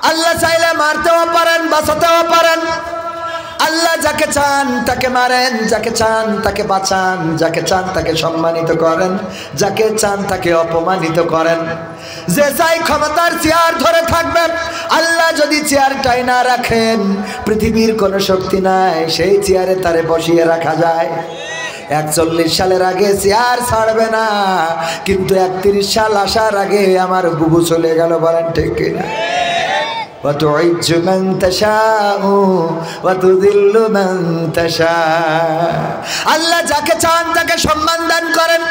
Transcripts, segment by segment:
আল্লাহ চাইলে মারতেও পারেন, বাঁচাতেও পারেন। আল্লাহ যাকে চান তাকে মারেন, যাকে চান তাকে বাঁচান, যাকে চান তাকে সম্মানিত করেন, যাকে চান তাকে অপমানিত করেন। যে চাই ক্ষমতার চেয়ার ধরে থাকবেন, আল্লাহ যদি চেয়ারটাই না রাখেন, পৃথিবীর কোনো শক্তি নাই সেই চেয়ারে তারে বসিয়ে রাখা যায়। 41 সালের আগে চেয়ার ছাড়বে না, কিন্তু 31 সাল আসার আগে আমার বুবু চলে গেল, বলেন ঠিক কিনা? وتعز من تشاء وتذل من تشاء। আল্লাহ যাকে চান তাকে সম্মান দান করেন,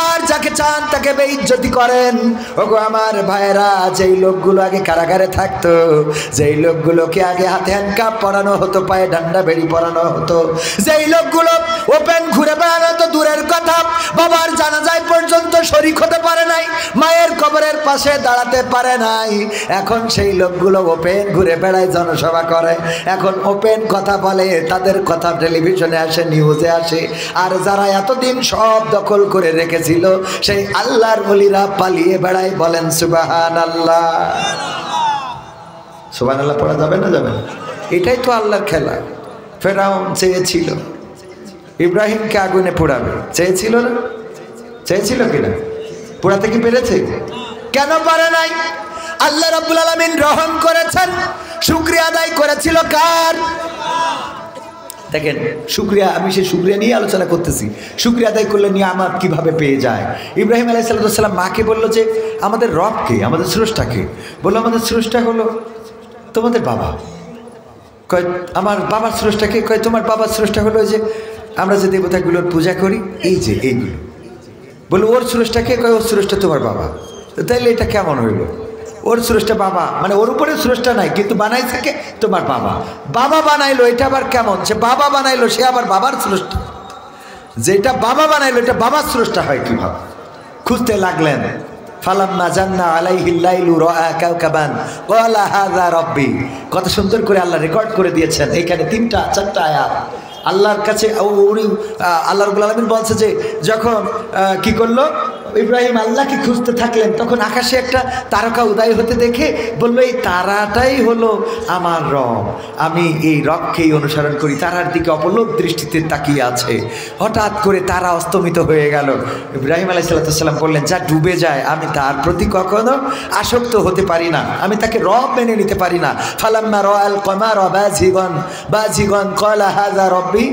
আর যাকে চান তাকে বেইজ্জতি করেন। ওগো আমার ভাইরা, যেই লোকগুলো আগে কারাগারে থাকতো, যেই লোকগুলোকে আগে হাতে হ্যান্ডকাপ পরানো হতো, পায়ে ডান্ডা বেড়ি পরানো হতো, যেই লোকগুলো ওপেন ঘুরে বেড়ানো তো দূরের কথা, বাবার জানাজায় পর্যন্ত শরীক হতে পারে নাই, মায়ের কবরের পাশে দাঁড়াতে পারে নাই, এখন সেই লোকগুলো ওপেন ঘুরে বেড়ায়, জনসভা করে, এখন ওপেন কথা বলে, তাদের কথা টেলিভিশনে আসে, নিউজে আসে। আর যারা এতদিন সব দখল করে রেখেছিল, সেই আল্লাহর ওলিরা পালিয়ে বেড়ায়। বলেন সুবহানাল্লাহ। সুবহানাল্লাহ পড়া যাবে না? যাবে না। এটাই তো আল্লাহর খেলা। ফেরাউন চেয়েছিল ইব্রাহিমকে আগুনে পোড়াবে, চেয়েছিল না? চেয়েছিল কিনা? পোড়াতে কি পেরেছে? কেন পারে নাই? আল্লাহ রাব্বুল আলামিন রহম করেছেন। শুকরিয়া আদায় করেছিল কার? দেখেন, শুকরিয়া, আমি সেই শুকরিয়া নিয়ে আলোচনা করতেছি। শুকরিয়া আদায় করলে নিয়ামত কিভাবে পেয়ে যায়। ইব্রাহিম আলাইহিস সালাম মাকে বলল যে আমাদের রবকে, আমাদের স্রষ্টাকে। বললো আমাদের স্রষ্টা হলো তোমাদের বাবা। কয় আমার বাবার স্রষ্টাকে? কয় তোমার বাবার স্রষ্টা হলো ওই যে আমরা যে দেবতাগুলোর পূজা করি, এই যে এইগুলো। বললো ওর স্রষ্টাকে? কয় ওর স্রষ্টা তোমার বাবা। তাইলে এটা কেমন হইল? ওর স্রষ্টা বাবা, মানে ওর উপরে স্রষ্টা নাই, কিন্তু বানাইছে কে? তোমার বাবা। বাবা বানাইলো, এটা আবার কেমন? সে বাবা বানাইলো, সে আবার বাবার স্রষ্টা। যেটা বাবা বানাইলো এটা বাবার স্রষ্টা হয় কিভাবে? খুঁজতে লাগলেন। ফালাম্মা জান্না আলাইহিল লাইলু রাআ কাওকাবান ক্বালা হাযা রাব্বি। কত সুন্দর করে আল্লাহ রেকর্ড করে দিয়েছেন। এখানে 3-4টা আয়াত আল্লাহর কাছে। আল্লাহ রাব্বুল আলামিন বলছে যে যখন কি করলো ইব্রাহিম আল্লাহকে খুঁজতে থাকলেন, তখন আকাশে একটা তারকা উদয় হতে দেখে বলল এই তারাটাই হলো আমার রব, আমি এই রবকেই অনুসরণ করি। তারার দিকে অপলক দৃষ্টিতে তাকিয়ে আছে। হঠাৎ করে তারা অস্তমিত হয়ে গেল। ইব্রাহিম আলাইহিস সালাম বললেন যা ডুবে যায় আমি তার প্রতি কখনো আসক্ত হতে পারি না, আমি তাকে রব মেনে নিতে পারি না। ফালাম্মা রাআল কমারা বাজিগান ক্বালা হাযা রব্বি।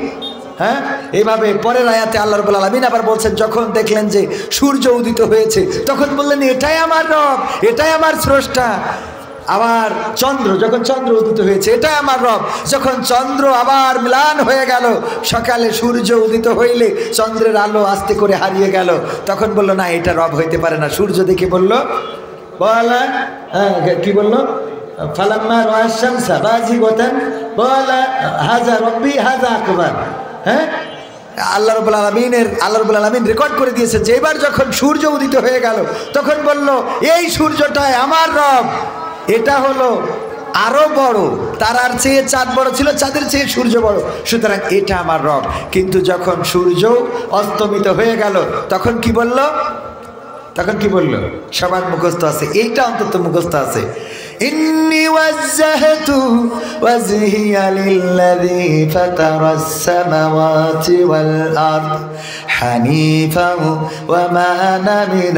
হ্যাঁ, এইভাবে পরের আয়াতে আল্লাহ রাব্বুল আলামিন আবার বলছেন যখন দেখলেন যে সূর্য উদিত হয়েছে, তখন বললেন এটাই আমার রব, এটাই আমার স্রষ্টা। আবার চন্দ্র, যখন চন্দ্র উদিত হয়েছে, এটাই আমার রব। যখন চন্দ্র আবার ম্লান হয়ে গেল, সকালে সূর্য উদিত হইলে চন্দ্রের আলো আস্তে করে হারিয়ে গেল, তখন বলল না এটা রব হইতে পারে না। সূর্য দেখে বলল বলা কি বললো? ফালাম্মা রাআশ শামসা বাজিগাতান ক্বালা হাযা রব্বি হাযা আকবার। হ্যাঁ, আল্লাহ রাব্বুল আলামিন রেকর্ড করে দিয়েছে যে এবার যখন সূর্য উদিত হয়ে গেল, তখন বলল এই সূর্যটাই আমার রব, এটা হলো আরো বড়, তারার চেয়ে চাঁদ বড় ছিল, চাঁদের চেয়ে সূর্য বড়, সুতরাং এটা আমার রব। কিন্তু যখন সূর্য অস্তমিত হয়ে গেল, তখন কি বলল? তখন কি বলল? সবার মুখস্থ আছে, এইটা অন্তত মুখস্থ আছে। إني وجهت وجهي للذي فطر السماوات والأرض حنيفا وما أنا من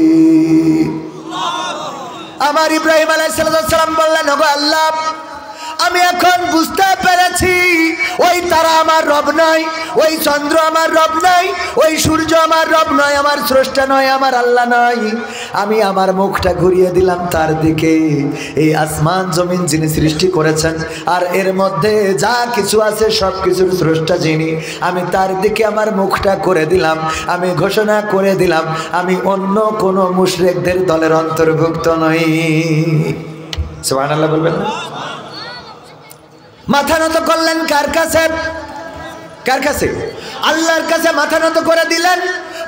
المشركين। আমার ইব্রাহিম আলাইহিস সালাম বললেন ওগো আল্লাহ, আমি এখন বুঝতে পেরেছি ওই তারা আমার রব নয়, ওই চন্দ্র আমার রব নয়, ওই সূর্য আমার রব নয়, আমার স্রষ্টা নয়, আমার আল্লাহ নয়। আমি আমার মুখটা ঘুরিয়ে দিলাম তার দিকে। এই আসমান জমিন যিনি সৃষ্টি করেছেন আর এর মধ্যে যা কিছু আছে সব কিছুর স্রষ্টা যিনি, আমি তার দিকে আমার মুখটা করে দিলাম। আমি ঘোষণা করে দিলাম আমি অন্য কোনো মুশরিকদের দলের অন্তর্ভুক্ত নই। সুবহানাল্লাহ বলবেন না? মাথা নত করলেন কার কাছে? কার কাছে? আল্লাহর কাছে মাথা নত করে দিলেন,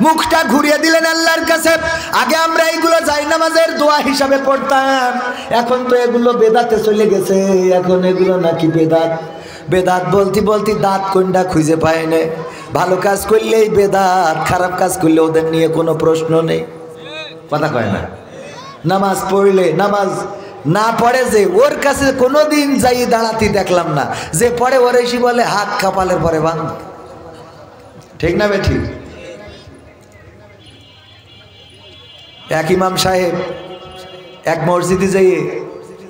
মুখটা ঘুরিয়ে দিলেন আল্লাহর কাছে। আগে আমরা এইগুলো জায়নামাজের দোয়া হিসাবে পড়তাম, এখন তো এগুলো বেদাতে চলে গেছে। এখন এগুলো নাকি বেদাত। বেদাত বলতে বলতে দাঁত কোনটা খুঁজে পায় না। ভালো কাজ করলেই বেদাত, খারাপ কাজ করলে ওদের নিয়ে কোনো প্রশ্ন নেই। কথা কয় না? নামাজ পড়লে নামাজ না পড়ে যে ওর কাছে কোনোদিন যাই দাঁড়াতে দেখলাম না, যে পড়ে ওর এসে বলে হাত কপালের পরে বাঁধ। ঠিক না বেঠি? এক ইমাম সাহেব এক মসজিদে যেয়ে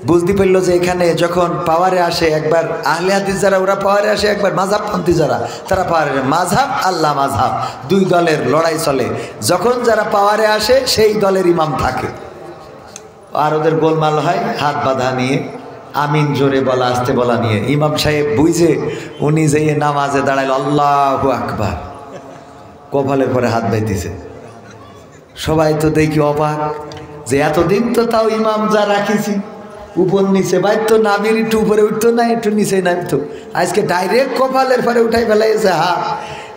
বুঝতে পারলো যে এখানে যখন পাওয়ারে আসে একবার আহলে হাদিস যারা ওরা পাওয়ারে আসে, একবার মাযহাবপন্থী যারা তারা পাওয়ারে, মাযহাব আল্লাহ মাযহাব দুই দলের লড়াই চলে। যখন যারা পাওয়ারে আসে সেই দলের ইমাম থাকে, আর ওদের গোলমাল হয় হাত বাঁধা নিয়ে, আমিন জোরে বলা আসতে বলা নিয়ে। ইমাম সাহেব বুঝে উনি যেয়ে নামাজে দাঁড়াইল, আল্লাহু আকবার, কপালের পরে হাত বাইতেছে। সবাই তো দেখি অবাক যে এতদিন তো তাও ইমাম যা রাখিছি উপর নিচে বাইতো, নাবির একটু উপরে উঠতো না, একটু নিচে নামতো, আজকে ডাইরেক্ট কপালের পরে উঠাই ফেলাইছে হাত।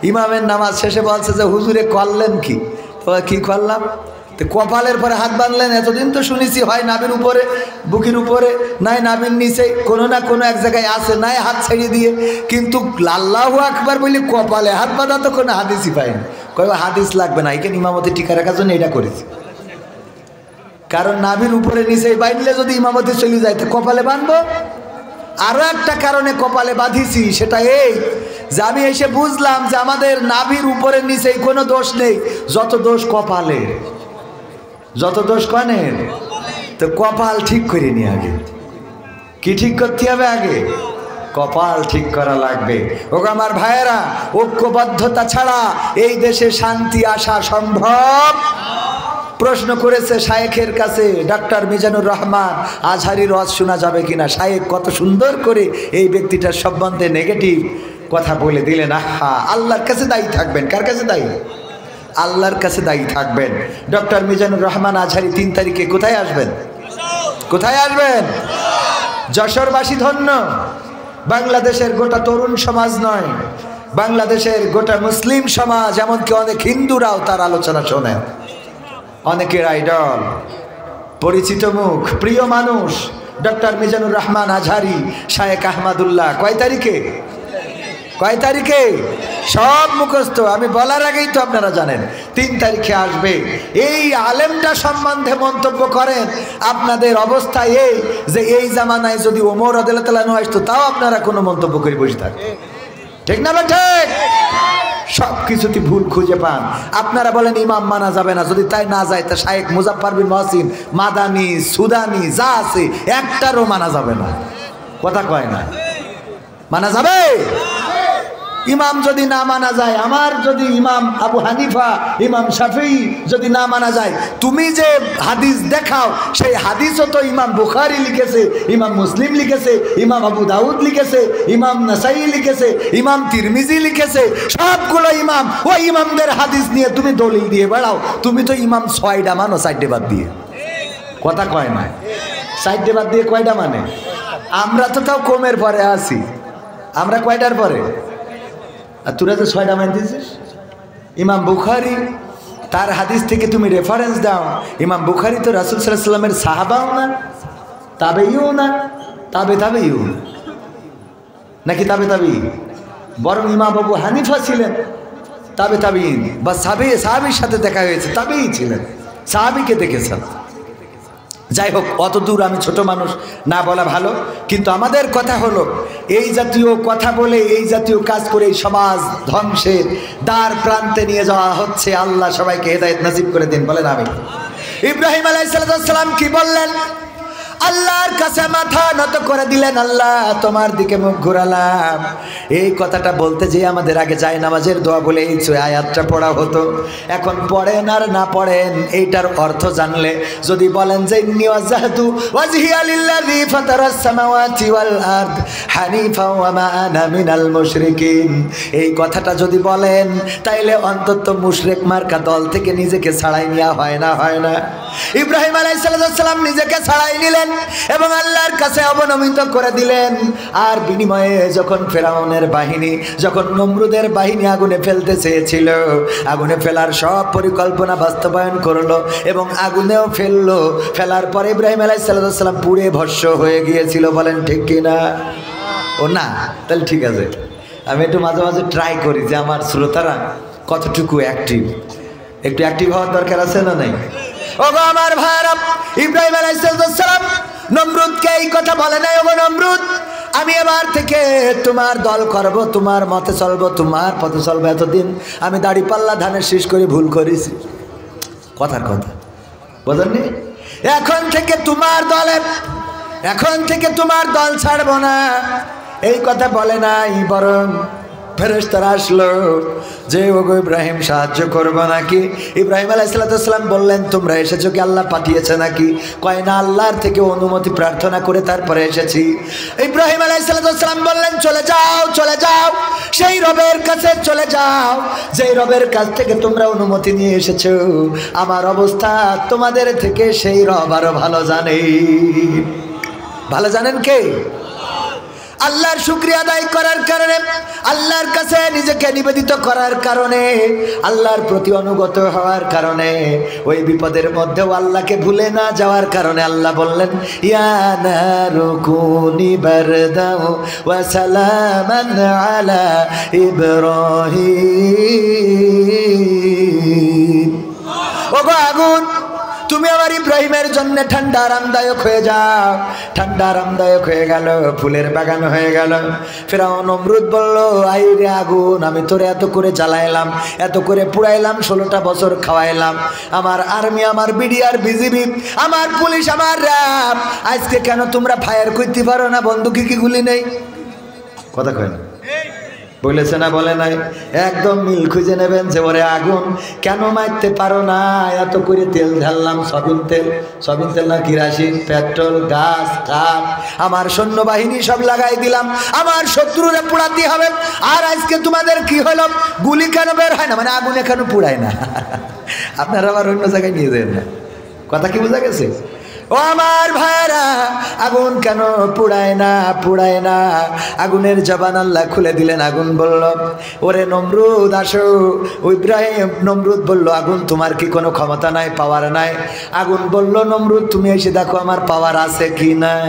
ইমামের নামাজ শেষে বলছে যে হুজুরে করলেন কি? তো কি করলাম? তো কপালের পরে হাত বাঁধলেন। এতদিন তো শুনেছি হয় নাবির উপরে, বুকের উপরে, নাই নাবির নিচে, কোনো না কোনো এক জায়গায় আছে, নাই হাত ছেড়ে দিয়ে, কিন্তু আল্লাহু আকবার বলে কপালে হাত বাঁধা তো কোনো হাদিসই পাইনি। কয় হাদিস লাগবে না, এখানে ইমামতি টিকা রাখার জন্য এটা করেছি। কারণ নাবির উপরে নিচে বাইনলে যদি ইমামতি চলে যায় তো কপালে বাঁধবো। আরো একটা কারণে কপালে বাঁধিছি, সেটা এই যে আমি এসে বুঝলাম যে আমাদের নাভির উপরে নিচে কোনো দোষ নেই, যত দোষ কপালে, যত দোষ কনের। তো কপাল ঠিক করে নি আগে। কি ঠিক করতে হবে? আগে কপাল ঠিক করা লাগবে। ও আমার ভাইয়েরা, ঐক্যবদ্ধতা ছাড়া এই দেশে শান্তি আসা সম্ভব। প্রশ্ন করেছে শায়েখের কাছে ডক্টর মিজানুর রহমান, আজহারির ওয়াজ শোনা যাবে কিনা? শায়েখ কত সুন্দর করে এই ব্যক্তিটার সম্বন্ধে নেগেটিভ কথা বলে দিলেন। আহা, আল্লাহর কাছে দায়ী থাকবেন। কার কাছে দায়ী? আল্লাহর কাছে দায়ী থাকবেন। ডক্টর মিজানুর রহমান আজহারি 3 তারিখে কোথায় আসবেন? কোথায় আসবেন? যশোরবাসী ধন্য। বাংলাদেশের গোটা তরুণ সমাজ নয়, বাংলাদেশের গোটা মুসলিম সমাজ, এমনকি অনেক হিন্দুরাও তার আলোচনা শোনেন। অনেকের আইডল, পরিচিত মুখ, প্রিয় মানুষ ডক্টর মিজানুর রহমান আজহারি, শায়েখ আহমদুল্লাহ। কয় তারিখে? কয় তারিখে? সব মুখস্থ, আমি বলার আগেই তো আপনারা জানেন 3 তারিখে আসবে। এই আলেমটা সম্বন্ধে মন্তব্য করেন, আপনাদের অবস্থা এই যে এই জামানায় যদি ওমর রাদিয়াল্লাহু তাআলা আসতো তাও আপনারা কোনো মন্তব্য করে বসে থাকেন। ঠিক না? ঠিক। সব কিছুতে ভুল খুঁজে পান। আপনারা বলেন ইমাম মানা যাবে না, যদি তাই না যায় তা শায়েখ মুজাফফর বিন মহসিন, মাদানি, সুদানি যা আছে একটারও মানা যাবে না। কথা কয় না? মানা যাবে? ইমাম যদি না মানা যায়, আমার যদি ইমাম আবু হানিফা, ইমাম শাফিঈ যদি না মানা যায়, তুমি যে হাদিস দেখাও সেই হাদিসও তো ইমাম বুখারী লিখেছে, ইমাম মুসলিম লিখেছে, ইমাম আবু দাউদ লিখেছে, ইমাম নাসাই লিখেছে, ইমাম তিরমিজি লিখেছে, সবগুলো ইমাম। ওই ইমামদের হাদিস নিয়ে তুমি দলিল দিয়ে বেড়াও। তুমি তো ইমাম 6টা মানো 4টে বাদ দিয়ে। কথা কয় না? 4টে বাদ দিয়ে কয়টা মানে? আমরা তো তাও কমের পরে আছি। আমরা কয়টার পরে? আর তোরা তো 6টা মানতেছিস। ইমাম বুখারী, তার হাদিস থেকে তুমি রেফারেন্স দাও। ইমাম বুখারী তো রাসূল সাল্লাল্লাহু আলাইহি ওয়াসাল্লামের সাহাবাও না, তাবেঈও না, তাবেঈও না, নাকি তাবেঈ? বরং ইমাম আবু হানিফা ছিলেন তাবেঈন, বা সাহাবীর সাথে দেখা হয়েছে, তাবেঈ ছিলেন, সাহাবীকে দেখেছেন। যাই হোক, অত দূর আমি ছোট মানুষ, না বলা ভালো। কিন্তু আমাদের কথা হলো, এই জাতীয় কথা বলে, এই জাতীয় কাজ করে এই সমাজ ধ্বংসের দ্বার প্রান্তে নিয়ে যাওয়া হচ্ছে। আল্লাহ সবাইকে হেদায়েত নসিব করে দিন, বলেন আমিন। ইব্রাহিম আলাইহিস সালাম কি বললেন? আল্লাহর কাছে মাথা নত করে দিলেন, আল্লাহ তোমার দিকে মুখ ঘোরালাম। এই কথাটা বলতে যে আমাদের আগে যায় নামাজের দোয়া বলে এই আয়াতটা পড়া হতো। এখন পড়েন আর না পড়েন, এইটার অর্থ জানলে যদি বলেন যে ইন্নী ওয়াজজাহতু ওয়াজহিয়া লিল্লাযী ফাতারাস সামাওয়াতি ওয়াল আরদ হানিফা ওয়া মা আনা মিনাল মুশরিকিন, এই কথাটা যদি বলেন তাইলে অন্তত মুশরিক মার্কা দল থেকে নিজেকে ছাড়াই নেওয়া হয় না? হয় না? ইব্রাহিম আলাইহিস সালাম নিজেকে ছাড়াই নিলেন এবং আল্লাহর কাছে অবনমিত করে দিলেন। আর বিনিময়ে যখন ফেরাউনের বাহিনী, যখন নমরুদের বাহিনী আগুনে ফেলতে চেয়েছিল, আগুনে ফেলার সব পরিকল্পনা বাস্তবায়ন করলো এবং আগুনেও ফেললো। ফেলার পরে ইব্রাহিম আলাইহিস সালাম পুড়ে ভস্ম হয়ে গিয়েছিল। বলেন ঠিক কিনা? ও না, তাহলে ঠিক আছে। আমি একটু মাঝে মাঝে ট্রাই করি যে আমার শ্রোতারা কতটুকু অ্যাক্টিভ। একটু অ্যাক্টিভ হওয়ার দরকার আছে না নাই? ওগো আমার ভাইরা, ইব্রাহিম আলাইহিস সালাম নমরুদকে এই কথা বলে নাই, ওগো নমরুদ আমি এবার থেকে তোমার দল করব, তোমার মতে চলবো, তোমার পথে চলবো। এতদিন আমি দাড়ি পাল্লা ধানের শীষ করে ভুল করেছি, কথার কথা বোঝেননি? এখন থেকে তোমার দলের, এখন থেকে তোমার দল ছাড়বো না, এই কথা বলে নাই, বরং ফেরেশতারা আসলো যে ওগো ইব্রাহিম সাহায্য করবো নাকি? ইব্রাহিম আলাইহিস সালাম বললেন তোমরা এসেছো কি আল্লাহ পাঠিয়েছে নাকি? কয় না, আল্লাহর থেকে অনুমতি প্রার্থনা করে তারপরে এসেছি। ইব্রাহিম আলাইহিস সালাম বললেন চলে যাও, চলে যাও, সেই রবের কাছে চলে যাও যেই রবের কাছ থেকে তোমরা অনুমতি নিয়ে এসেছো। আমার অবস্থা তোমাদের থেকে সেই রব আরো ভালো জানে। ভালো জানেন কে? আল্লাহর শুকরিয়া আদায় করার কারণে, আল্লাহর কাছে নিজেকে নিবেদিত করার কারণে, আল্লাহর প্রতি অনুগত হওয়ার কারণে, ওই বিপদের মধ্যেও আল্লাহকে ভুলে না যাওয়ার কারণে আল্লাহ বললেন ইয়া নারু কুনি বারদাও ওয়া সালামান আলা ইব্রাহিম। ওগো আগুন, তুমি আমার ইব্রাহিমের জন্য ঠান্ডা আরামদায়ক হয়ে যাও। ঠান্ডা আরামদায়ক হয়ে গেল, ফুলের বাগান হয়ে গেল। ফিরআউন নমরুদ বলল আই রে আগুন, আমি তোরে এত করে জ্বালাইলাম, এত করে পুড়াইলাম, 16টা বছর খাওয়াইলাম, আমার আর্মি, আমার বিডিআর, বিজিবি, আমার পুলিশ, আমার র্যাব, আজকে কেন তোমরা ফায়ার করতে পারো না? বন্দুকে কি গুলি নেই? কথা কয় না, বলেছে না বলে নাই? একদম মিল খুঁজে নেবেন যে ওরে আগুন কেন মারতে পারো না? এত করে তেল ঢাললাম, সবিন তেল না কিরাসিন, পেট্রোল, গাছ, কাঠ, আমার সৈন্যবাহিনী সব লাগাই দিলাম, আমার শত্রুরে পোড়াতে হবে, আর আজকে তোমাদের কি হলো? গুলি কেন বের হয় না? মানে আগুন এখানে পুড়ায় না। আপনারা আবার অন্য জায়গায় নিয়ে যাবেন না। কথা কি বোঝা গেছে? ও আমার ভাইরা, আগুন কেন পুড়ায় না? পুড়ায় না। আগুনের জবান আল্লাহ খুলে দিলেন। আগুন বলল ওরে নমরুদ আসো। ইব্রাহিম, নমরুদ বলল আগুন তোমার কি কোনো ক্ষমতা নাই, পাওয়ার নাই? আগুন বলল নমরুদ তুমি এসে দেখো আমার পাওয়ার আছে কি নাই।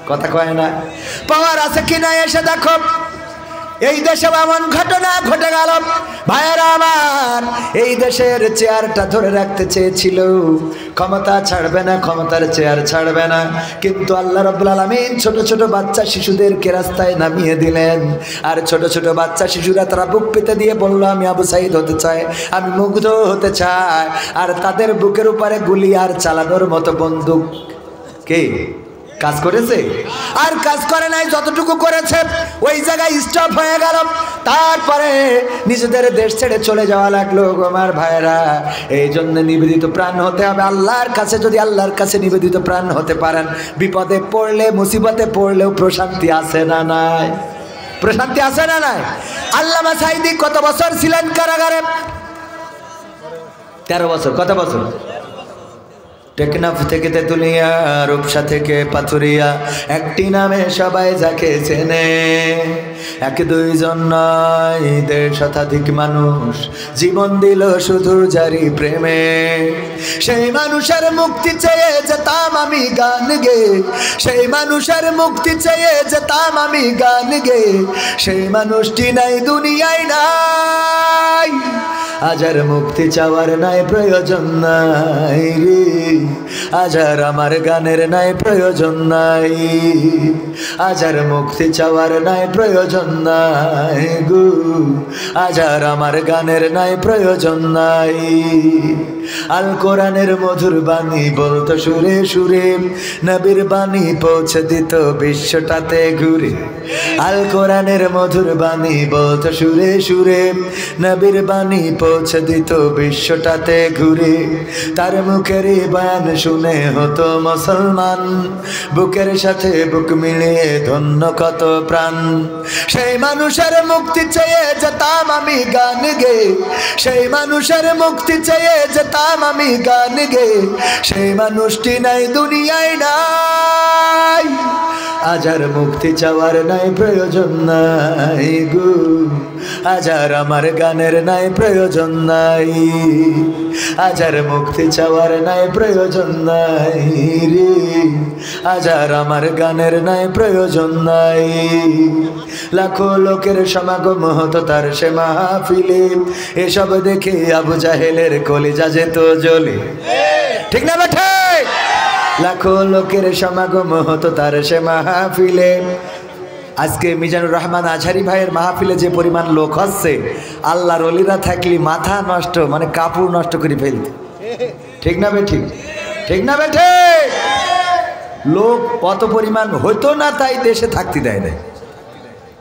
কথা কয় না, পাওয়ার আছে কি নাই এসে দেখো। এই দেশে এমন ঘটনা ঘটে গেল ভাইয়েরা আমার, এই দেশের চেয়ারটা ধরে রাখতে চেয়েছিল, ক্ষমতা ছাড়বে না, ক্ষমতার চেয়ার ছাড়বে না, কিন্তু আল্লাহ রাব্বুল আলামিন ছোট ছোট বাচ্চা শিশুদেরকে রাস্তায় নামিয়ে দিলেন। আর ছোট ছোট বাচ্চা শিশুরা তারা বুক পেতে দিয়ে বলল আমি আবু সাইদ হতে চাই, আমি মুগ্ধ হতে চাই। আর তাদের বুকের উপরে গুলি আর চালানোর মতো বন্দুক কে কাজ করেছে? আর কাজ করে নাই, যতটুকু করেছে ওই জায়গায় স্টপ হয়ে গেল। তারপরে নিজেদের দেশ ছেড়ে চলে যাওয়া লাগলো। আমার ভাইরা, এই জন্য নিবেদিত প্রাণ হতে হবে আল্লাহর কাছে। যদি আল্লাহর কাছে নিবেদিত প্রাণ হতে পারেন, বিপদে পড়লে, মুসিবতে পড়লেও প্রশান্তি আছে না নাই? প্রশান্তি আছে না নাই? আল্লামা সাঈদী কত বছর ছিলেন কারাগারে? 13 বছর। কত বছর? টেকনাফ থেকে তেতুলিয়া, রূপসা থেকে পাথুরিয়া, একটি নামে সবাই যাকে চেনে। 1-2 নয়, 1.5 শতাধিক মানুষ জীবন দিল শুধু জারি প্রেমে। সেই মানুষের মুক্তি চেয়ে যেতাম আমি গান গে, সেই মানুষের মুক্তি চেয়ে যেতাম আমি গান গে, সেই মানুষটি নাই দুনিয়ায় নাই। আজ আর মুক্তি চাওয়ার নাই প্রয়োজন নাই রে, আজ আর আমার গানের নাই প্রয়োজন নাই, আজ আর মুক্তি চাওয়ার নাই প্রয়োজন নাই গো, আজ আর আমার গানের নাই প্রয়োজন নাই। আল কোরআনের মধুর বাণী বলতো সুরে সুরে, নবীর বাণী পৌঁছে দিত বিশ্বটাতে ঘুরে। আল কোরআনের মধুর বাণী বলতো সুরে সুরে, নবীর বাণী পৌঁছে দিত বিশ্বটাতে ঘুরে। তার মুখের বয়ান শুনে হতো মুসলমান, বুকের সাথে বুক মিলিয়ে ধন্য কত প্রাণ। সেই মানুষের মুক্তি চেয়ে যেতাম আমি গান গে, সেই মানুষের মুক্তি চেয়ে যেতাম আমি গান গে, সেই মানুষটি নাই দুনিয়ায় নাই। আজ আর মুক্তি চাওয়ার নাই প্রয়োজন নাই গো, আজ আর আমার গানের নাই প্রয়োজন নাই, আজ আর মুক্তি চাওয়ার নাই প্রয়োজন নাই রে, আজ আর আমার গানের নাই প্রয়োজন নাই। লাখো লোকের সমাগম হতো তার সে মাহফিলে, এসব দেখে আবু জাহেলের কলিজা যেত জ্বলে। ঠিক না বেঠে? লাখো লোকের সমাগম হতো তার সে মাহফিলে। আজকে মিজানুর রহমান আজহারি ভাইয়ের মাহফিলে যে পরিমাণ লোক হচ্ছে, আল্লাহর ওলিরা থাকলে মাথা নষ্ট, মানে কাপড় নষ্ট করে ফেলতে। ঠিক না বেঠি? ঠিক না বেঠে? লোক কত পরিমাণ হতো না, তাই দেশে থাকতে দেয় না।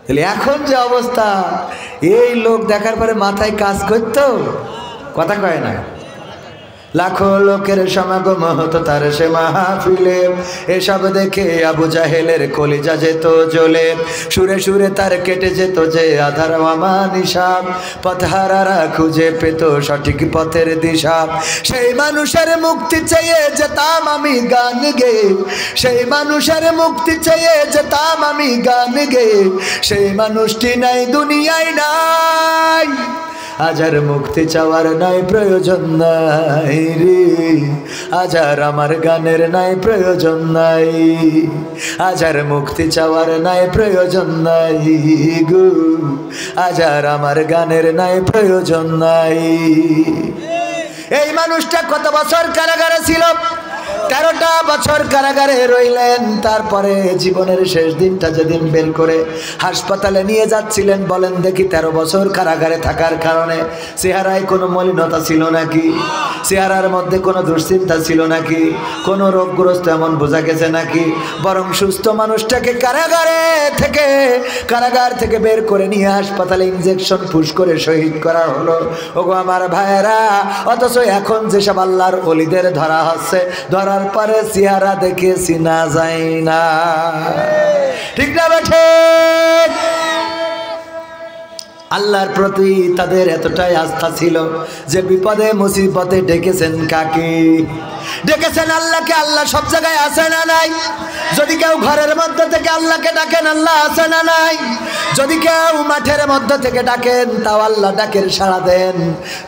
তাহলে এখন যে অবস্থা, এই লোক দেখার পরে মাথায় কাজ করতো, কথা কয় না। লাখো লোকের সমাগম হতো তার সে মাহফিলে। এসব দেখে আবু জাহেলের কলিজা যেত জ্বলে, সুরে সুরে তার কেটে যেত যে আধার আমানিশা। পথহারারা খুঁজে পেত সঠিক পথের দিশা। সেই মানুষের মুক্তি চেয়ে যেতাম আমি গান গেয়ে, সেই মানুষের মুক্তি চেয়ে যেতাম আমি গান গেয়ে। সেই মানুষটি নাই দুনিয়ায় নাই, আজ আর মুক্তি চাওয়ার নাই প্রয়োজন নাই রে। আজ আর আমার গানের নাই প্রয়োজন নাই, আজ আর মুক্তি চাওয়ার নাই প্রয়োজন নাই গো। আজ আর আমার গানের নাই প্রয়োজন নাই। এই মানুষটা কত বছর কারাগারে ছিল? 13টা বছর কারাগারে রইলেন। তারপরে জীবনের শেষ দিনটা যেদিন বের করে হাসপাতালে নিয়ে যাচ্ছিলেন, বলেন দেখি 13 বছর কারাগারে থাকার কারণে চেহারায় কোনো মলিনতা ছিল নাকি? চেহারার মধ্যে কোনো দুশ্চিন্তা ছিল নাকি? কোনো রোগগ্রস্ত এমন বোঝা গেছে নাকি? বরং সুস্থ মানুষটাকে কারাগার থেকে বের করে নিয়ে হাসপাতালে ইনজেকশন পুশ করে শহীদ করা হলো। ওগো আমার ভাইয়েরা, অথচ এখন যেসব আল্লাহর ওলিদের ধরা হচ্ছে, ধরার পরে চেহারা দেখে চিনা যায় না। ঠিক না বেঠে? আল্লাহর প্রতি তাদের এতটাই আস্থা ছিল যে বিপদে মুসিবতে ডেকেছেন কাকে? ডেকেছেন আল্লাহকে। আল্লাহ সব জায়গায় আছে না নাই? যদি কেউ ঘরের মধ্যে থেকে আল্লাহকে ডাকেন, আল্লাহ আছে না নাই? যদি কেউ মাঠের মধ্যে থেকে ডাকেন, তাও আল্লাহ ডাকের সাড়া দেন।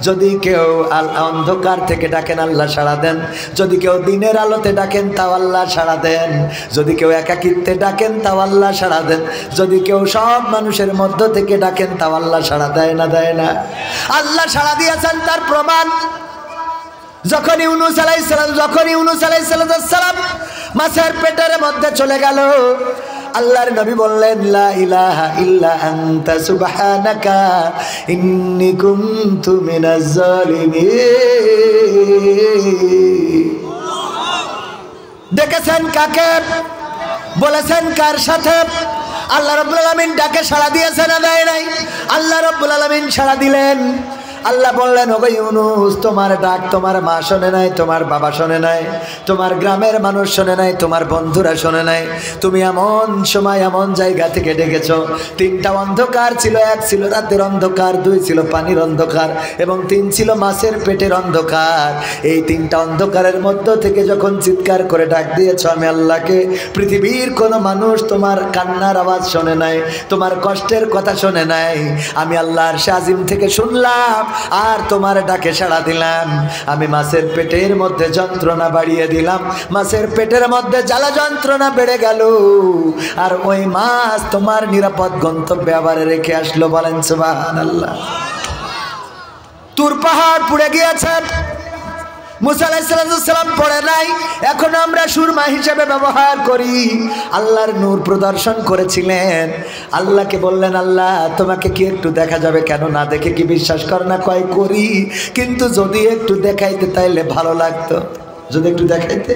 যদি কেউ অন্ধকার থেকে ডাকেন, আল্লাহ সাড়া দেন। যদি কেউ দিনের আলোতে ডাকেন, তাও আল্লাহ সাড়া দেন। যদি কেউ একাকিত্বে ডাকেন, তাও আল্লাহ সাড়া দেন। যদি কেউ সব মানুষের মধ্য থেকে ডাকেন, তাও আল্লাহ সাড়া দেয় না? দেয় না? আল্লাহ সাড়া দিয়েছেন, তার প্রমাণ যখন ইউনূস আলাইহিস সালাম মাছের পেটের মধ্যে চলে গেল, আল্লাহর নবী বললেন লা ইলাহা ইল্লা আনতা সুবহানাকা ইন্নী কুনতু মিনাজ জালিমিন। দেখেছেন কাকে? বলেছেন কার সাথে? আল্লাহ রাব্বুল আলামিন ডাকে সাড়া দিয়েছেন না দেয় নাই? আল্লাহ রাব্বুল আলামিন সাড়া দিলেন। আল্লাহ বললেন, ওগো ইউনূস, তোমার ডাক তোমার মা শোনে নাই, তোমার বাবা শোনে নাই, তোমার গ্রামের মানুষ শোনে নাই, তোমার বন্ধুরা শোনে নাই। তুমি এমন সময় এমন জায়গা থেকে ডেকেছো, 3টা অন্ধকার ছিল। 1 ছিল রাতের অন্ধকার, 2 ছিল পানির অন্ধকার, এবং 3 ছিল মাছের পেটের অন্ধকার। এই 3টা অন্ধকারের মধ্য থেকে যখন চিৎকার করে ডাক দিয়েছো আমি আল্লাহকে, পৃথিবীর কোনো মানুষ তোমার কান্নার আওয়াজ শোনে নাই, তোমার কষ্টের কথা শোনে নাই। আমি আল্লাহর শাজিম থেকে শুনলাম, আর তোমার ডাকে সাড়া দিলাম। আমি মাছের পেটের মধ্যে যন্ত্রণা বাড়িয়ে দিলাম, মাছের পেটের মধ্যে জ্বালা যন্ত্রণা বেড়ে গেল, আর ওই মাছ তোমার নিরাপদ গন্তব্যে আবার রেখে আসলো। বলেন সুবহানাল্লাহ। তুর পাহাড় পুড়ে গিয়েছে, মুসা আলাইহিস সালাম পড়ে নাই, এখন আমরা সুরমা হিসেবে ব্যবহার করি। আল্লাহর নূর প্রদর্শন করেছিলেন। আল্লাহকে বললেন, আল্লাহ তোমাকে কি একটু দেখা যাবে? কেন না দেখে কি বিশ্বাস কর না? কয় করি, কিন্তু যদি একটু দেখাইতে তাইলে ভালো লাগতো, যদি একটু দেখাইতে।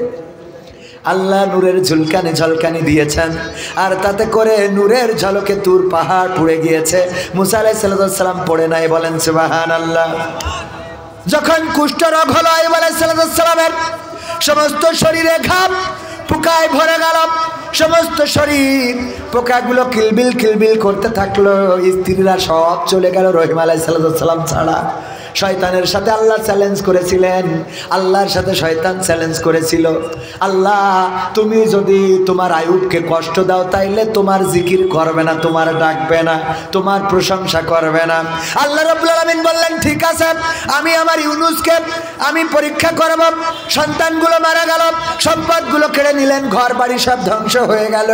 আল্লাহ নূরের ঝলকানি দিয়েছেন, আর তাতে করে নূরের ঝলকে তুর পাহাড় পুড়ে গিয়েছে। মুসা আলাইহিস সালাম পড়ে নাই। বলেন সুবহানাল্লাহ। যখন কুষ্ঠ রোগ হলো আইয়ুব আলাইহিস সালামের, সমস্ত শরীরে ঘাম পোকায় ভরে গেল, সমস্ত শরীর পোকাগুলো কিলবিল করতে থাকলো। স্ত্রীরা সব চলে গেল রহিম আলাইহিস সালাম ছাড়া। শয়তানের সাথে আল্লাহ চ্যালেঞ্জ করেছিলেন, আল্লাহর সাথে শয়তান চ্যালেঞ্জ করেছিল, আল্লাহ তুমি যদি তোমার আইয়ুবকে কষ্ট দাও তাইলে তোমার জিকির করবে না, তোমার ডাকবে না, তোমার প্রশংসা করবে না। আল্লাহ রাব্বুল আলামিন বললেন, ঠিক আছে, আমি আমার ইউনূসকে আমি পরীক্ষা করব। সন্তানগুলো মারা গেল, সম্পদগুলো কেড়ে নিলেন, ঘর বাড়ি সব ধ্বংস হয়ে গেল।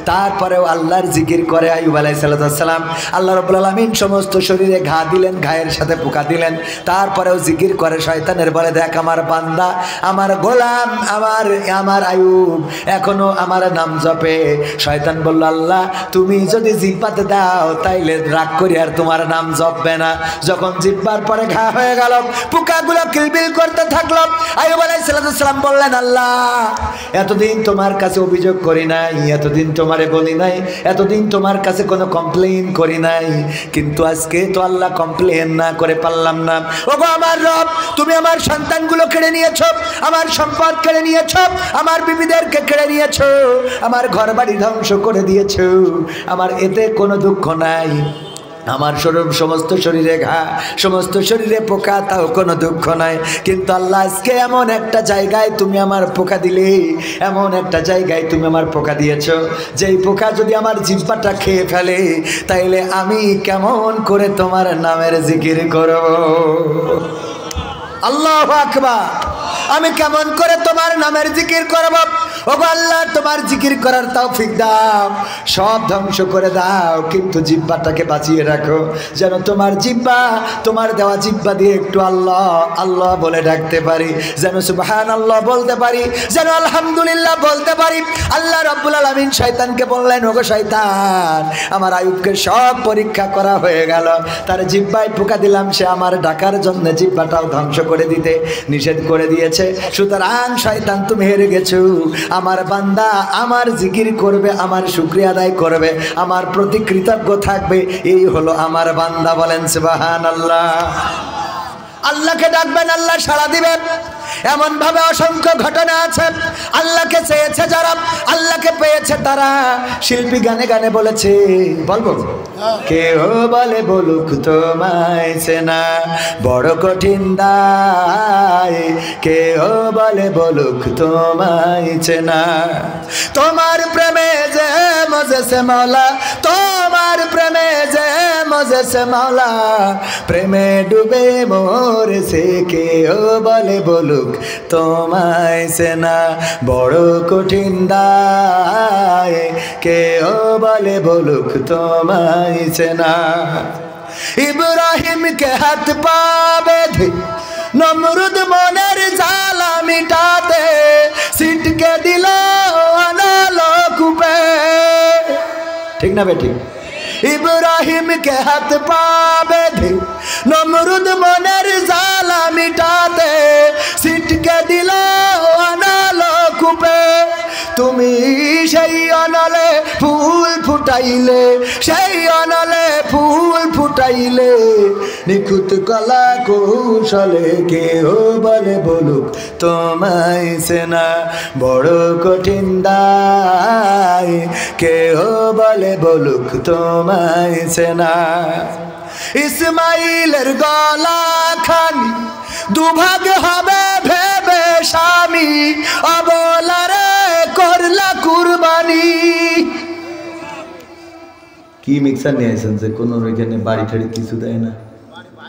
তারপরেও আল্লাহর জিকির করে আইয়ুব আলাইহিস সালাম। আল্লাহ রাব্বুল আলামিন সমস্ত শরীরে ঘা দিলেন, ঘায়ের সাথে পোকা দিলেন, তারপরেও জিকির করে। শয়তানের বলে, দেখ আমার বান্দা, আমার গোলাম, আমার আয়ুব এখনো আমার নাম জপে। শয়তান বলল, আল্লাহ তুমি যদি জিহ্বাতে দাও তাইলে রাগ করি আর তোমার নাম জপবে না। যখন জিহ্বার পরে ঘা হয়ে গেল, পোকাগুলো কিলবিল করতে থাকলো। আয়ুব আলাইহিস সালাম বললেন, আল্লাহ এতদিন তোমার কাছে অভিযোগ করি নাই, এতদিন তোমারে বলি নাই, এতদিন তোমার কাছে কোনো কমপ্লেইন করি নাই, কিন্তু আজকে তো আল্লাহ কমপ্লেইন না করে পারলাম না। ওগো আমার রব, তুমি আমার সন্তানগুলো কেড়ে নিয়েছো, আমার সম্পদ কেড়ে নিয়েছো, আমার বিবিদেরকে কেড়ে নিয়েছো, আমার ঘর বাড়ি ধ্বংস করে দিয়েছো। আমার এতে কোনো দুঃখ নাই, আমার সমস্ত শরীরে ঘা, সমস্ত শরীরে পোকা, তাও কোনো দুঃখ নাই। কিন্তু আল্লাহ আজকে এমন একটা জায়গায় তুমি আমার পোকা দিলে, এমন একটা জায়গায় তুমি আমার পোকা দিয়েছ, যেই পোকা যদি আমার জিহ্বাটা খেয়ে ফেলে তাইলে আমি কেমন করে তোমার নামের জিকির করব? আল্লাহু আকবার। আমি কেমন করে তোমার নামের জিকির করব? ওগো আল্লাহ, তোমার জিকির করার তৌফিক দাও, সব ধ্বংস করে দাও, কিন্তু জিহ্বাটাকে বাঁচিয়ে রাখো, যেন তোমার জিহ্বা, তোমার দেওয়া জিহ্বা দিয়ে একটু আল্লাহ আল্লাহ বলে ডাকতে পারি, যেন সুবহানাল্লাহ বলতে পারি, যেন আলহামদুলিল্লাহ বলতে পারি। আল্লাহ রাব্বুল আলামিন শয়তানকে বললেন, ওগো শয়তান, আমার আয়ুবকে সব পরীক্ষা করা হয়ে গেল, তার জিহ্বায় পোকা দিলাম, সে আমার ডাকার জন্য জিহ্বাটাও ধ্বংস করে দিতে নিষেধ করে দিয়েছে। সুতরাং শয়তান তুমি হেরে গেছো। আমার বান্দা আমার জিকির করবে, আমার শুকরিয়া আদায় করবে, আমার প্রতি কৃতজ্ঞ থাকবে, এই হলো আমার বান্দা। বলেন সুবহানাল্লাহ। আল্লাহকে ডাকবেন, আল্লাহ সাড়া দিবেন। এমন ভাবে অসংখ্য ঘটনা আছে। আল্লাহকে চেয়েছে যারা, আল্লাহকে পেয়েছে তারা। শিল্পী গানে গানে বলেছে, বলবো? কেউ বলে বলুক তোমায় চেনা বড় কঠিন দায়, কেউ বলে বলুক তোমায় চেনা, তোমার প্রেমে যে মজেছে মাওলা, তোমার প্রেমে যে মজেছে মাওলা, প্রেমে ডুবে মরেছে, কেউ বলে বলুক তোমায় চেনা বড় কঠিন দায়, কেউ বলে বলুক তোমায় চেনা। ইব্রাহিমকে হাত পা বেঁধে নমরুদ মনের জ্বালা মিটাতে সিটকে দিল আনালো কূপে। ঠিক না বেটি? ইব্রাহিমকে হাত পা বেঁধে নমরুদ মনের জ্বালা মিটাতে সিটকে দিল আনালো কূপে। তুমি সেই অনলে ফুল ফুটাইলে, সেই অনলে ফুল ফুটাইলে, নিখুঁত কলা কৌশলে, কেউ বলে বলুক তোমায় চেনা বড় কঠিন দায়, কেউ বলে বলুক তোমায় চেনা। ইসমাইলের গলা খানি দুভাগ হবে ভেবে স্বামী, অবলারে করলা কুরবানি। কি মিক্সার নিয়ে আসেন যে কোনো ওইখানে বাড়ি ঠাড়ি কিছু দেয় না?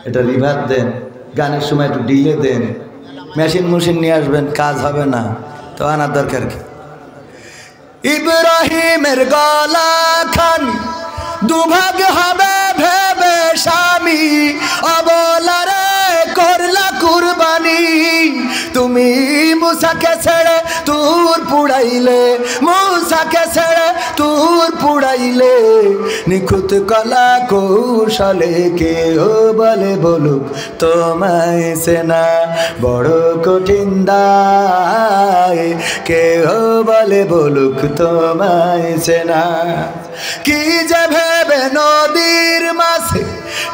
এটা রিভার দেন, গানের সময় একটু ডিলে দেন, মেশিন মেশিন নিয়ে আসবেন, কাজ হবে না তো আনার দরকার কি? ইব্রাহিমের গলা খানি দুভাগ হবে ভেবে স্বামী, অবলারে করলা কুরবানি। তুমি মুসাকে ছেড়ে তুর পুড়াইলে, মুসাকে ছেড়ে তুর পুড়াইলে, নিখুঁত কলা কৌশলে, কেউ বলে বলুক তোমায় চেনা বড় কঠিন দায়, কেউ বলে বলুক তোমায় চেনা। কি যে ভেবে নদীর মাঝে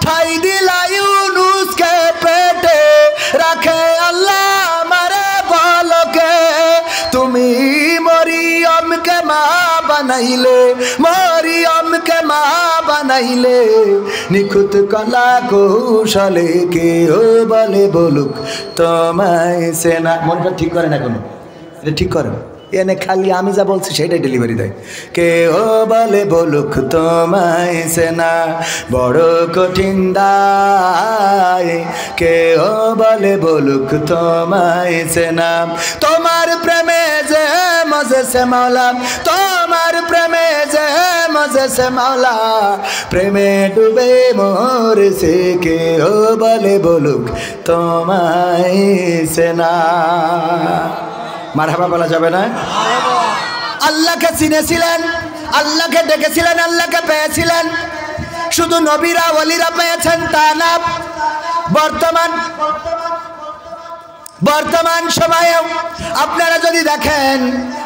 ঠাই দিলা ইউনুসকে পেটে, রাখে আল্লাহ আমারে বলকে। তুমি মরিয়মকে মা বানাইলে, মরিয়মকে মা বানাইলে, নিখুঁত কলা কৌশলে, কেউ বলে বলুক তোমায় চেনা। মনটা ঠিক করে না কোনো, এটা ঠিক করে এনে খালি আমি যা বলছি সেটাই ডেলিভারি দেয়। কেউ বলে বলুক তোমায় চেনা বড় কঠিন দায়, কেউ বলে বলুক তোমায় চেনা, তোমার প্রেমে যে মজেছে মাওলা, তোমার প্রেমে যে মজেছে মাওলা প্রেমে ডুবে মরেছে কেউ বলে বলুক তোমায় সেনা মারহাবা বলা যাবে না আল্লাহকে চিনেছিলেন আল্লাহকে ডেকেছিলেন আল্লাহকে পেয়েছিলেন শুধু নবীরা ওলিরা পেয়েছেন তা না বর্তমান সময়েও আপনারা যদি দেখেন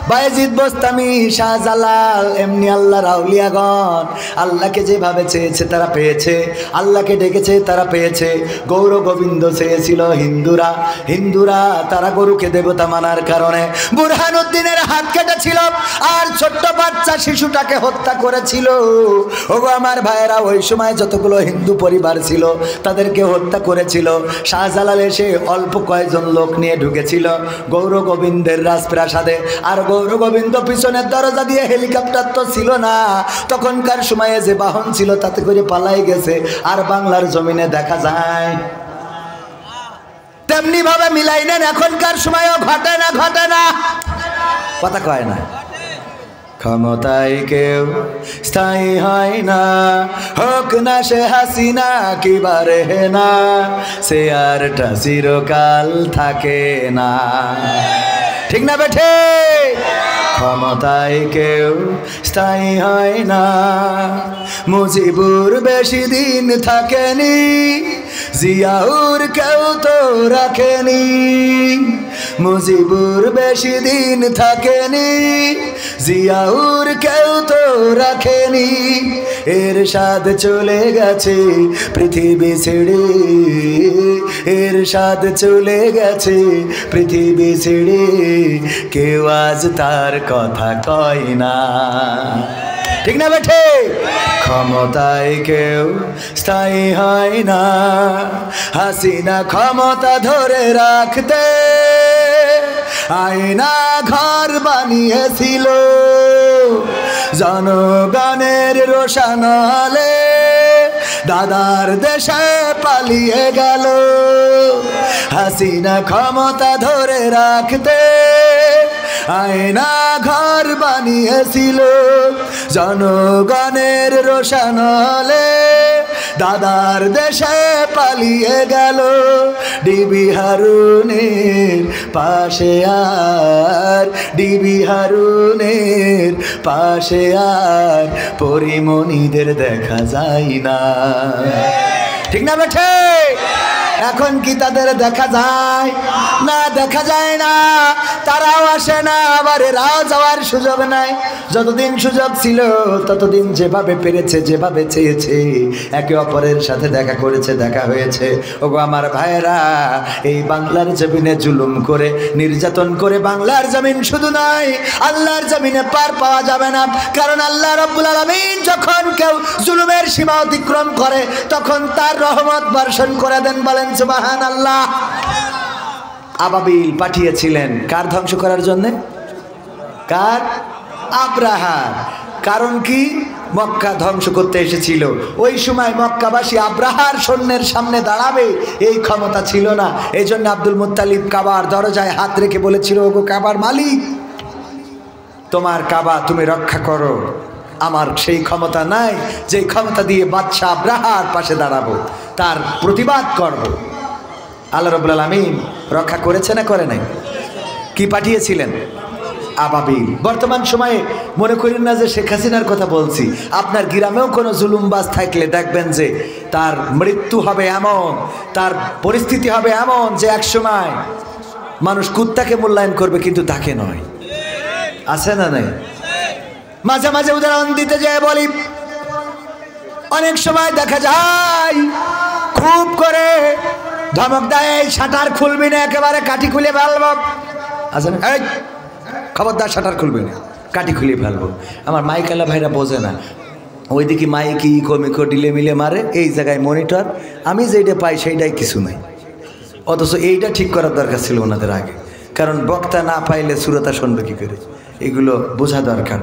বায়েজিদ বোস্তামি শাহজালাল এমনি আল্লাহর আউলিয়াগণ আল্লাহকে যেভাবে চেয়েছে তারা পেয়েছে আল্লাহকে ডেকেছে তারা পেয়েছে গৌর গোবিন্দ চেয়েছিল হিন্দুরা তারা গরুকে দেবতা মানার কারণে বুরহানুদ্দিনের হাত কেটেছিল আর ছোট্ট বাচ্চা শিশুটাকে হত্যা করেছিল ওগো আমার ভাইয়েরা ওই সময় যতগুলো হিন্দু পরিবার ছিল তাদেরকে হত্যা করেছিল শাহজালাল এসে অল্প কয়েকজন লোক নিয়ে ঢুকেছিল গৌর গোবিন্দের রাজপ্রাসাদে আর গৌর গোবিন্দ পিছনের দরজা দিয়ে হেলিকপ্টার তো ছিল না তখনকার সময়ে যে বাহন ছিল তাতে করে পালাই গেছে আর বাংলার জমিনে দেখা যায় তেমনি ভাবে মিলাই নেন এখনকার সময়ও ঘটে না কথা কয় না ক্ষমতায় কেউ স্থায়ী হয় না হোক না সে হাসিনা কিবারে না সে আরটা চিরকাল থাকে না ঠিক না বেঠে ক্ষমতায় কেউ স্থায়ী হয় না মুজিবুর বেশি দিন থাকেনি জিয়াউর কেউ তো রাখেনি মুজিবুর বেশি দিন থাকেনি জিয়াউর কেউ তো রাখেনি এরশাদ চলে গেছে পৃথিবী ছেড়ে এরশাদ চলে গেছে পৃথিবী ছেড়ে কেউ আজ তার কথা কয় না ঠিক না বেঠে ক্ষমতায় কেউ স্থায়ী হয় না হাসিনা ক্ষমতা ধরে রাখতে আয়না ঘর বানিয়েছিল জনগণের রোশনালে দাদার দেশে পালিয়ে গেল হাসিনা ক্ষমতা ধরে রাখতে আয়না ঘর বানিয়েছিল জনগণের রোশনালে দাদার দেশে পালিয়ে গেল ডিবি হারুনের পাশে আর ডিবি হারুনের পাশে আর পরিমণিদের দেখা যায় না ঠিক না বেঠে এখন কি তাদের দেখা যায় না দেখা যায় না তারাও আসে না আবার এরাও যাওয়ার সুযোগ নাই যতদিন সুযোগ ছিল ততদিন যেভাবে পেরেছে যেভাবে চেয়েছে একে অপরের সাথে দেখা করেছে দেখা হয়েছে ওগো আমার ভাইয়েরা এই বাংলার জমিনে জুলুম করে নির্যাতন করে বাংলার জমিন শুধু নয় আল্লাহর জমিনে পার পাওয়া যাবে না কারণ আল্লাহ রাব্বুল আলামিন যখন কেউ জুলুমের সীমা অতিক্রম করে তখন তার রহমত বর্ষণ করে দেন বলেন সুবহানাল্লাহ আবাবিল পাঠিয়েছিলেন কার ধ্বংস করার জন্য কার আব্রাহার কারণ কি মক্কা ধ্বংস করতে এসেছিল ওই সময় মক্কাবাসী আব্রাহার সৈন্যের সামনে দাঁড়াবে এই ক্ষমতা ছিল না এই জন্য আব্দুল মুত্তালিব কাবার দরজায় হাত রেখে বলেছিল ওগো কাবার মালিক তোমার কাবা তুমি রক্ষা করো আমার সেই ক্ষমতা নাই যে ক্ষমতা দিয়ে বাদশা আব্রাহার পাশে দাঁড়াবো তার প্রতিবাদ করব আল্লাহ রাব্বুল আলামিন রক্ষা করেছে না করে নাই কি পাঠিয়েছিলেন আবাবিল বর্তমান সময়ে মনে করেন না যে শেখ হাসিনার কথা বলছি আপনার গ্রামেও কোনো জুলুমবাজ থাকলে দেখবেন যে তার মৃত্যু হবে এমন তার পরিস্থিতি হবে এমন যে এক সময় মানুষ কুত্তাকে মূল্যায়ন করবে কিন্তু তাকে নয় আছে না নাই মাঝে মাঝে উদাহরণ দিতে যায় বলি অনেক সময় দেখা যায় খুব করে ধমক দেয় শাটার খুলবি না একেবারে কাঠি খুলে ফেলবো আছে না এই খবরদার শাটার খুলবি না কাঠি খুলে ফেলবো আমার মাইকালা ভাইরা বোঝে না ওইদিকে মাইকি কমিকো ডিলে মিলে মারে এই জায়গায় মনিটর আমি যেইটা পাই সেইটাই কিছু নাই অথচ এইটা ঠিক করার দরকার ছিল ওনাদের আগে কারণ বক্তা না পাইলে শ্রোতা শুনবে কি করে এগুলো বোঝা দরকার